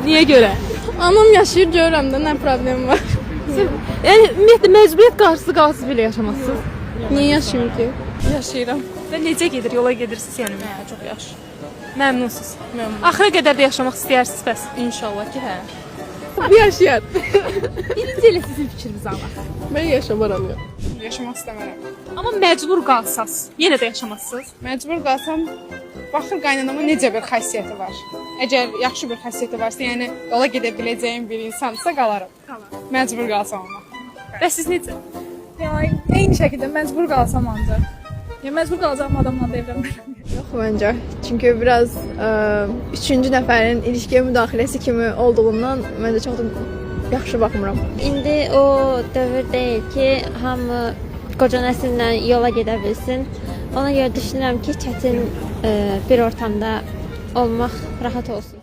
Niyə görə? Anam yaşayır, görürəm də nə problem var. Yəni ümumiyyətlə məcburiyyət qarşısı belə yaşamaqsınız. Niyə yaşayım ki? Yaşayıram. Və necə gedir? Yola gedirsiniz yəni? Çox yaxşı. Məmnunsunuz. Məmnun. Axıra qədər də yaşamaq istəyirsiniz bəs. İnşallah ki, hə. Yaşayar. Birinci elə sizin fikrinizi alaq. Mən yaşamaram ya. Yaşamaq istəmərəm. Amma məcbur qalsaz, yenə də yaşamazsınız. Məcbur qalsam, baxır qaynanama necə bir xəssiyyəti var. Əgər yaxşı bir xəssiyyəti varsa, yəni yola gedə biləcəyim bir insansa qalaram. Məcbur qalsam amma. Bəs siz necə? Yəni eyni şəkildə məcbur qalsam ancaq. Yəni məcbur qalacağım adamla da evlənmərəm. Yox məncə. Çünki biraz üçüncü nəfərin ilişkiyə müdaxiləsi kimi olduğundan məncə çox da yaxşı baxmıram. İndi o dövr deyil ki, hamı qoca nəsillə yola gedə bilsin. Ona görə düşünürəm ki, çətin bir ortamda olmaq rahat olsun.